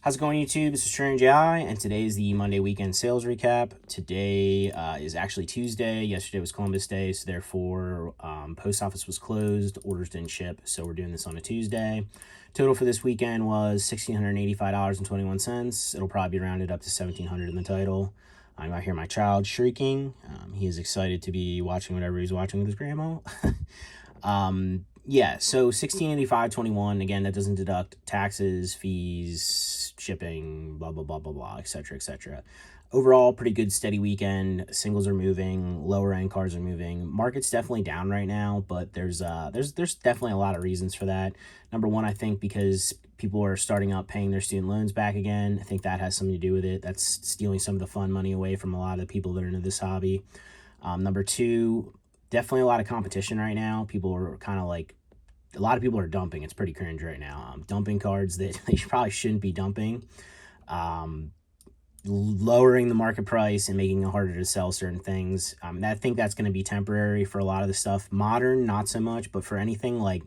How's it going, YouTube? This is Strange AI, and today is the Monday weekend sales recap. Today is actually Tuesday. Yesterday was Columbus Day, so therefore post office was closed. Orders didn't ship, so we're doing this on a Tuesday. Total for this weekend was $1,685.21. It'll probably be rounded up to $1,700 in the title. I hear my child shrieking. He is excited to be watching whatever he's watching with his grandma. Yeah, so $1,685.21. Again, that doesn't deduct taxes, fees, shipping, blah, blah, blah, blah, blah, etc., etc. Overall, pretty good, steady weekend. Singles are moving, lower end cards are moving. Market's definitely down right now, but there's definitely a lot of reasons for that. Number one, I think because people are starting up paying their student loans back again. I think that has something to do with it. That's stealing some of the fun money away from a lot of the people that are into this hobby. Number two, definitely a lot of competition right now. People are kind of like, a lot of people are dumping. It's pretty cringe right now. Dumping cards that they probably shouldn't be dumping. Lowering the market price and making it harder to sell certain things. I think that's going to be temporary for a lot of the stuff. Modern, not so much, but for anything like,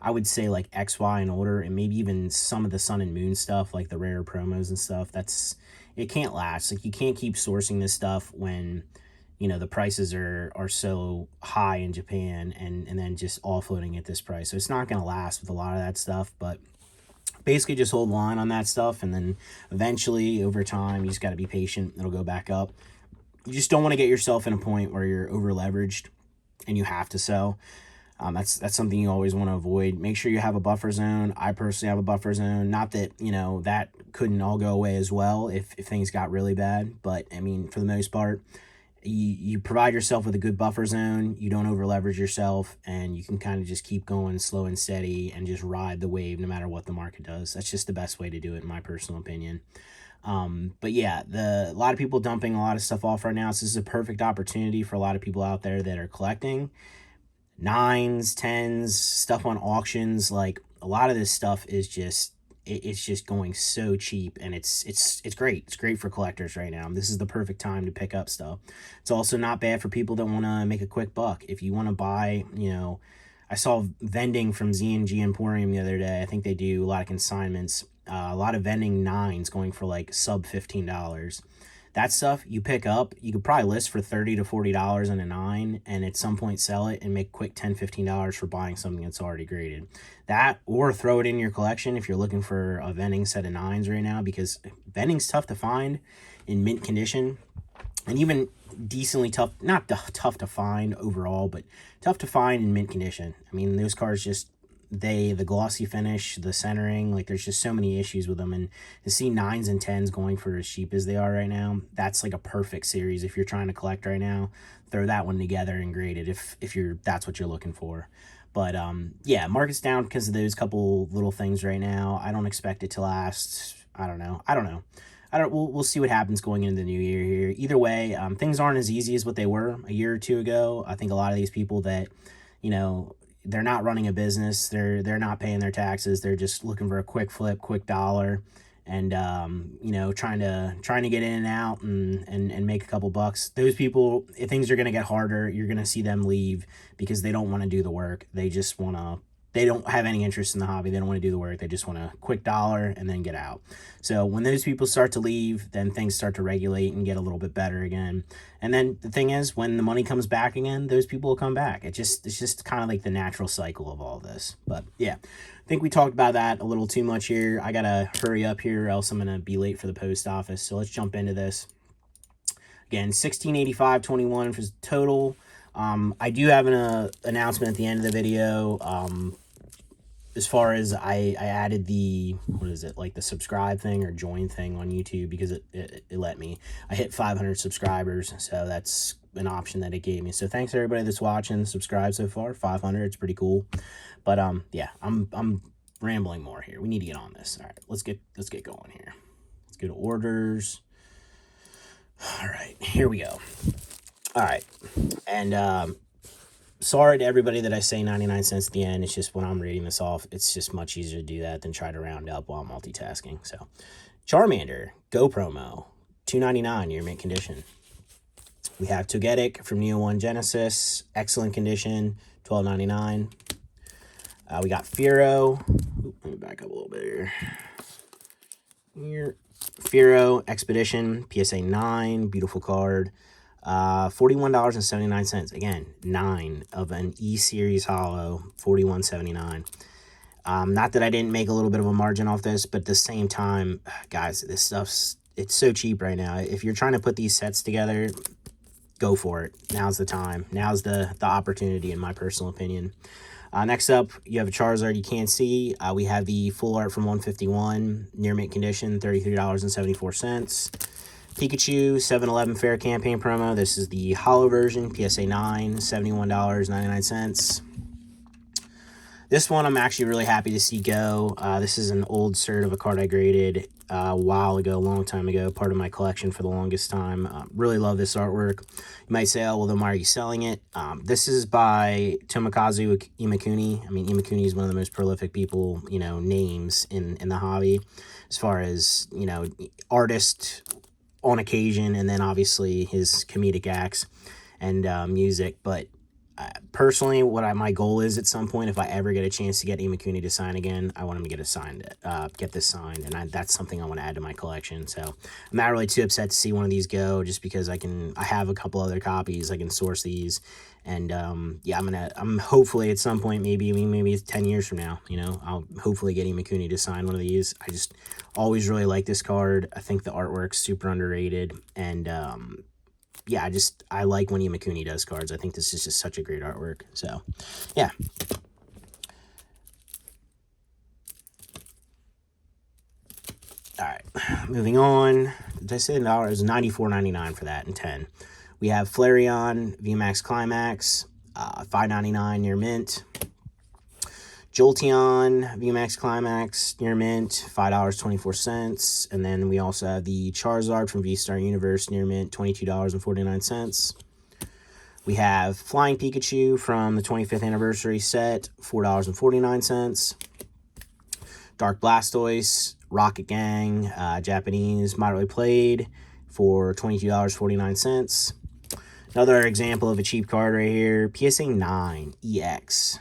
I would say like X, Y, and older, and maybe even some of the Sun and Moon stuff, like the rare promos and stuff, it can't last. Like, you can't keep sourcing this stuff when, you know, the prices are so high in Japan and then just offloading at this price. So it's not going to last with a lot of that stuff, but basically just hold the line on that stuff. And then eventually over time, you just got to be patient. It'll go back up. You just don't want to get yourself in a point where you're over leveraged and you have to sell. That's something you always want to avoid. Make sure you have a buffer zone. I personally have a buffer zone. Not that, you know, that couldn't all go away as well if things got really bad. But, I mean, for the most part, you provide yourself with a good buffer zone. You don't over leverage yourself, and you can kind of just keep going slow and steady and just ride the wave no matter what the market does. That's just the best way to do it, in my personal opinion. But yeah, a lot of people dumping a lot of stuff off right now. So this is a perfect opportunity for a lot of people out there that are collecting nines, tens, stuff on auctions. Like, a lot of this stuff is just, it's just going so cheap, and it's great. It's great for collectors right now. This is the perfect time to pick up stuff. It's also not bad for people that want to make a quick buck. If you want to buy, you know, I saw vending from Z&G Emporium the other day. I think they do a lot of consignments, a lot of vending nines going for like sub $15. That stuff you pick up, you could probably list for $30 to $40 in a 9, and at some point sell it and make quick $10, $15 for buying something that's already graded. That, or throw it in your collection if you're looking for a vending set of 9s right now, because vending's tough to find in mint condition, and even decently tough, not tough to find overall, but tough to find in mint condition. I mean, those cars just, the glossy finish, the centering, like, there's just so many issues with them. And to see 9s and 10s going for as cheap as they are right now, that's like a perfect series. If you're trying to collect right now, throw that one together and grade it if that's what you're looking for. But yeah, market's down because of those couple little things right now. I don't expect it to last. I don't know. We'll see what happens going into the new year here. Either way, things aren't as easy as what they were a year or two ago. I think a lot of these people that, you know, they're not running a business, they're not paying their taxes, they're just looking for a quick flip, quick dollar, and you know, trying to get in and out and make a couple bucks. Those people, if things are going to get harder, you're going to see them leave because they don't want to do the work. They don't have any interest in the hobby. They don't want to do the work. They just want a quick dollar and then get out. So when those people start to leave, then things start to regulate and get a little bit better again. And then the thing is, when the money comes back again, those people will come back. It's just kind of like the natural cycle of all this. But yeah, I think we talked about that a little too much here. I got to hurry up here or else I'm going to be late for the post office. So let's jump into this. Again, $1,685.21 for total. I do have an announcement at the end of the video. As far as I added the, what is it, like the subscribe thing or join thing on YouTube, because it let me. I hit 500 subscribers, so that's an option that it gave me. So thanks everybody that's watching, subscribed so far. 500, it's pretty cool. But yeah, I'm rambling more here. We need to get on this. All right, let's get going here. Let's go to orders. All right, here we go. All right, and sorry to everybody that I say 99 cents at the end. It's just when I'm reading this off, it's just much easier to do that than try to round up while multitasking. So, Charmander, Go promo, $2.99, near mint condition. We have Togetic from Neo 1 Genesis, excellent condition, $12.99. We got Firo. Let me back up a little bit here. here. Firo Expedition, PSA 9, beautiful card. $41.79. Again, 9 of an E-Series Holo, $41.79. Not that I didn't make a little bit of a margin off this, but at the same time, guys, this stuff's, it's so cheap right now. If you're trying to put these sets together, go for it. Now's the time. Now's the opportunity, in my personal opinion. Next up, you have a Charizard you can't see. We have the full art from 151, near mint condition, $33.74. Pikachu 7-Eleven Fair Campaign promo. This is the holo version, PSA 9, $71.99. This one I'm actually really happy to see go. This is an old cert of a card I graded a while ago, a long time ago, part of my collection for the longest time. Really love this artwork. You might say, oh, well, then why are you selling it? This is by Tomokazu Imakuni. I mean, Imakuni is one of the most prolific people, names in the hobby, as far as, artist on occasion, and then obviously his comedic acts and music. But personally, my goal is at some point, if I ever get a chance to get Imakuni to sign again, I want him to get this signed, and that's something I want to add to my collection. So I'm not really too upset to see one of these go, just because I have a couple other copies, I can source these, and yeah, I'm hopefully at some point, maybe it's 10 years from now, I'll hopefully get Imakuni to sign one of these. I just always really like this card. I think the artwork's super underrated, and yeah, I like when Imakuni does cards. I think this is just such a great artwork. So, yeah. All right, moving on. Did I say $1? It was $94.99 for that, and 10. We have Flareon VMAX Climax, $5.99 near mint. Jolteon VMAX Climax near mint, $5.24. And then we also have the Charizard from V-Star Universe near mint, $22.49. We have Flying Pikachu from the 25th anniversary set, $4.49. Dark Blastoise, Rocket Gang, Japanese, moderately played, for $22.49. Another example of a cheap card right here, PSA 9 EX,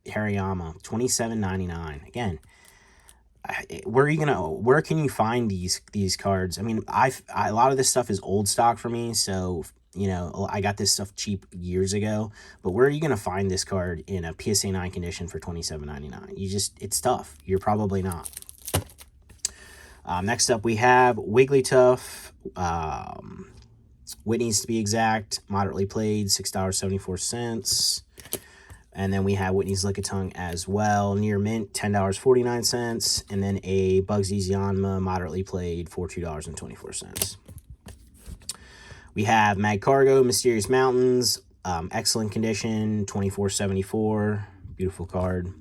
Hariyama, $27.99. Again, where can you find these cards? I mean, a lot of this stuff is old stock for me, so I got this stuff cheap years ago. But where are you gonna find this card in a PSA 9 condition for $27.99? It's tough. You're probably not. Next up, we have Wigglytuff, Whitney's to be exact, moderately played, $6.74. And then we have Whitney's Lickitung as well, near mint, $10.49. And then a Bugsy's Yanma, moderately played, for $2.24. We have Magcargo, Mysterious Mountains, excellent condition, $24.74. Beautiful card.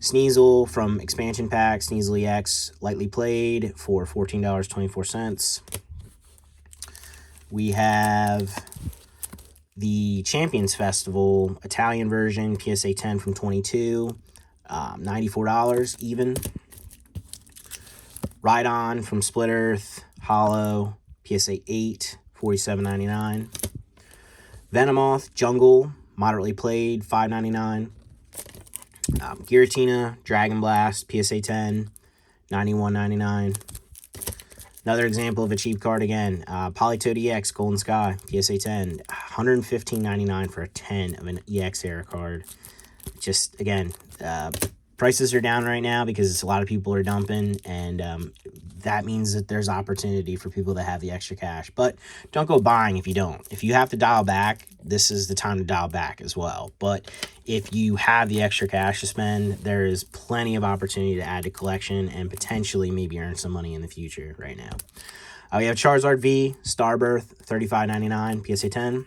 Sneasel from Expansion Pack, Sneasel EX, lightly played, for $14.24. We have the Champions Festival Italian version, PSA 10 from 22, $94 even. Rhydon from Split Earth, Holo, PSA 8, $47.99. Venomoth Jungle, moderately played, $5.99. Giratina Dragon Blast, PSA 10, $91.99. Another example of a cheap card again, Politoed EX Golden Sky, PSA 10, $115.99 for a 10 of an EX era card. Just, again, prices are down right now because a lot of people are dumping, and that means that there's opportunity for people that have the extra cash. But don't go buying if you don't. If you have to dial back, this is the time to dial back as well. But if you have the extra cash to spend, there is plenty of opportunity to add to collection and potentially maybe earn some money in the future right now. We have Charizard V, Starbirth, $35.99, PSA 10.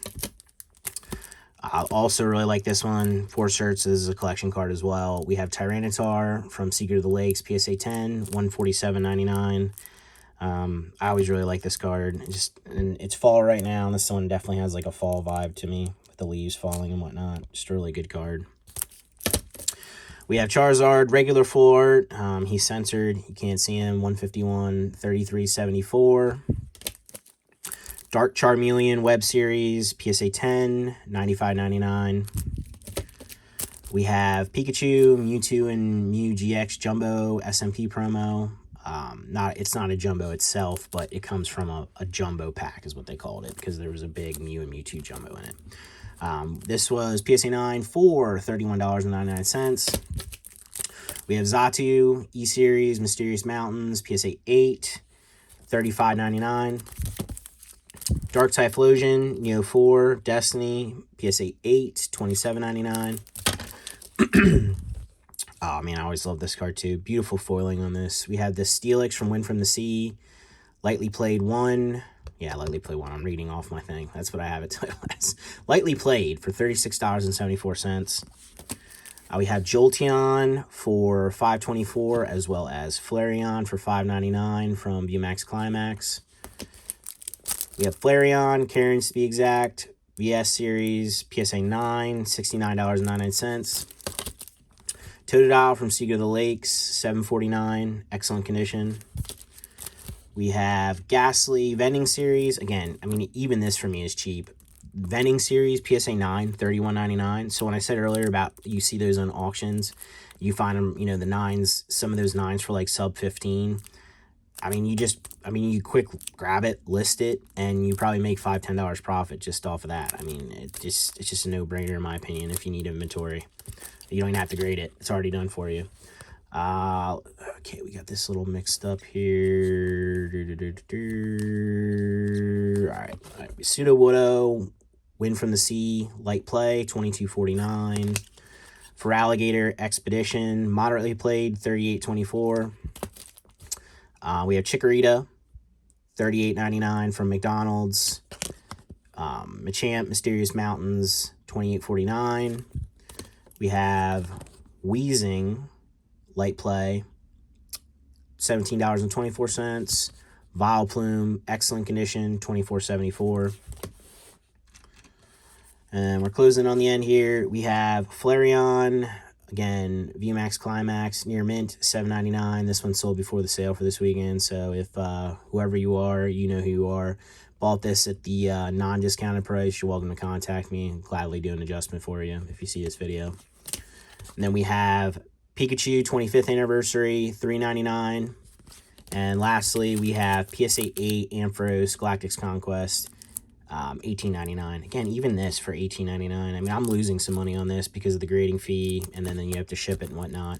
I also really like this one. 4 certs. This is a collection card as well. We have Tyranitar from Secret of the Lakes, PSA 10, $147.99. I always really like this card. And it's fall right now, and this one definitely has like a fall vibe to me, with the leaves falling and whatnot. Just a really good card. We have Charizard, regular full art. He's censored. You can't see him. 151, $33.74. Dark Charmeleon Web Series, PSA 10, $95.99. We have Pikachu, Mewtwo, and Mew GX Jumbo SMP promo, It's not a jumbo itself, but it comes from a jumbo pack is what they called it, because there was a big Mew and Mewtwo jumbo in it. This was PSA 9 for $31.99. We have Xatu, E-Series, Mysterious Mountains, PSA 8, $35.99. Dark Typhlosion, Neo 4, Destiny, PSA 8, $27.99. Oh, man, I always love this card, too. Beautiful foiling on this. We have the Steelix from Wind from the Sea, Lightly Played 1. Yeah, Lightly Played 1. I'm reading off my thing. That's what I have it titled as. Lightly Played for $36.74. We have Jolteon for $5.24, as well as Flareon for $5.99 from VMAX Climax. We have Flareon, Karen's to be exact, VS Series, PSA 9, $69.99. Totodile from Secret of the Lakes, $7.49, excellent condition. We have Ghastly Vending Series. Again, I mean, even this for me is cheap. Vending Series, PSA 9, $31.99. So when I said earlier about you see those on auctions, you find them, you know, the 9s, some of those 9s for like sub 15. I mean, you quick grab it, list it, and you probably make $5, $10 profit just off of that. I mean, it's just a no-brainer in my opinion if you need inventory. You don't even have to grade it. It's already done for you. Okay, we got this little mixed up here. All right. Pseudo-Woodo, Wind from the Sea, Light Play, $22.49. For Alligator, Expedition, moderately played, $38.24. We have Chikorita, $38.99 from McDonald's. Machamp, Mysterious Mountains, $28.49. We have Weezing, Light Play, $17.24. Vileplume, excellent condition, $24.74. And we're closing on the end here. We have Flareon, again, VMAX Climax, near mint, $7.99. This one sold before the sale for this weekend. So if whoever you are, you know who you are, bought this at the non-discounted price, you're welcome to contact me and gladly do an adjustment for you if you see this video. And then we have Pikachu 25th anniversary, $3.99. And lastly, we have PSA 8 Ampharos Galactic's Conquest, $18.99. Again, even this for $18.99. I mean, I'm losing some money on this because of the grading fee, and then you have to ship it and whatnot.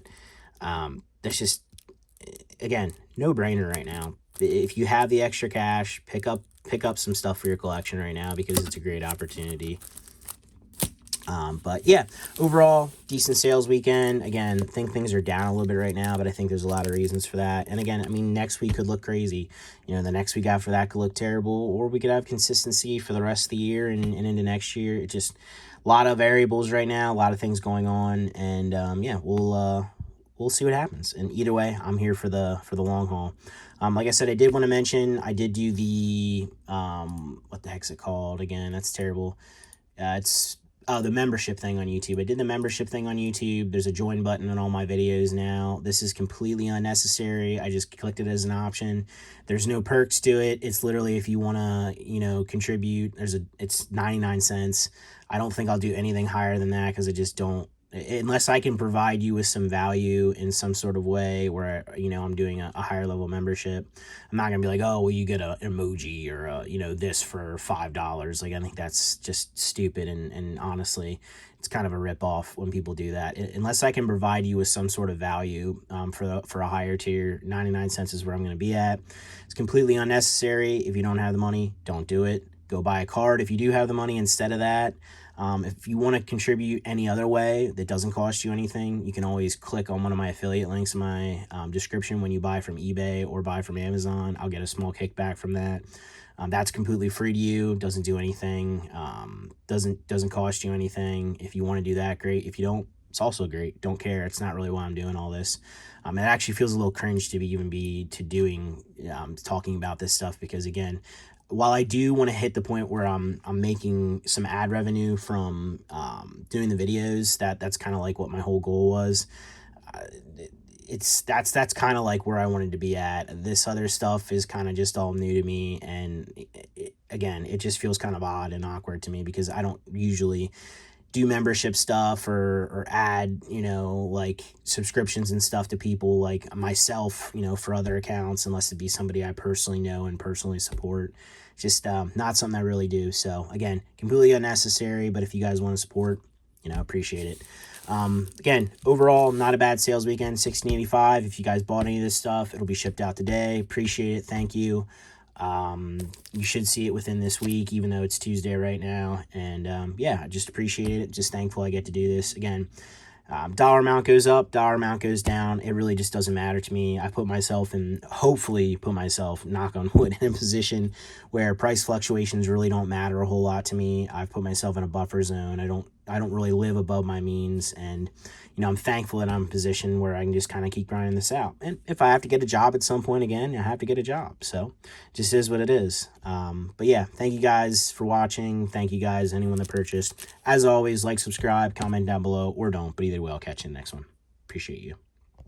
That's just, again, no brainer right now. If you have the extra cash, pick up some stuff for your collection right now because it's a great opportunity. But yeah, overall, decent sales weekend. Again, I think things are down a little bit right now, but I think there's a lot of reasons for that. And again, I mean, next week could look crazy. You know, the next week after that could look terrible, or we could have consistency for the rest of the year and into next year. It's just a lot of variables right now, a lot of things going on. And yeah, we'll see what happens. And either way, I'm here for the long haul. Like I said, I did want to mention, I did do the, what the heck's it called again? That's terrible. It's the membership thing on YouTube. I did the membership thing on YouTube. There's a join button on all my videos now. This is completely unnecessary. I just clicked it as an option. There's no perks to it. It's literally if you want to, you know, contribute, it's 99 cents. I don't think I'll do anything higher than that because I just don't, unless I can provide you with some value in some sort of way where, you know, I'm doing a higher level membership. I'm not going to be like, oh, well, you get an emoji or, you know, this for $5. Like, I think that's just stupid. And honestly, it's kind of a ripoff when people do that. Unless I can provide you with some sort of value for a higher tier, 99 cents is where I'm going to be at. It's completely unnecessary. If you don't have the money, don't do it. Go buy a card if you do have the money instead of that. If you want to contribute any other way that doesn't cost you anything, you can always click on one of my affiliate links in my description when you buy from eBay or buy from Amazon. I'll get a small kickback from that. That's completely free to you. Doesn't do anything. Doesn't cost you anything. If you want to do that, great. If you don't, it's also great. Don't care. It's not really why I'm doing all this. It actually feels a little cringe to be doing talking about this stuff because, again, while I do want to hit the point where I'm making some ad revenue from doing the videos, that's kind of like what my whole goal was. That's kind of like where I wanted to be at. This other stuff is kind of just all new to me, and again, it just feels kind of odd and awkward to me because I don't usually do membership stuff or add, you know, like subscriptions and stuff to people like myself, you know, for other accounts, unless it be somebody I personally know and personally support. Just not something I really do. So again, completely unnecessary, but if you guys want to support, you know, appreciate it. Again, overall, not a bad sales weekend, $16.85. If you guys bought any of this stuff, it'll be shipped out today. Appreciate it. Thank you. You should see it within this week, even though it's Tuesday right now. And yeah, I just appreciate it. Just thankful I get to do this. Again, dollar amount goes up, dollar amount goes down. It really just doesn't matter to me. I put myself in, hopefully put myself, knock on wood, in a position where price fluctuations really don't matter a whole lot to me. I've put myself in a buffer zone. I don't really live above my means, and you know, I'm thankful that I'm in a position where I can just kind of keep grinding this out. And if I have to get a job at some point again, I have to get a job. So just is what it is. But yeah, thank you guys for watching. Thank you guys, anyone that purchased. As always, like, subscribe, comment down below, or don't. But either way, I'll catch you in the next one. Appreciate you.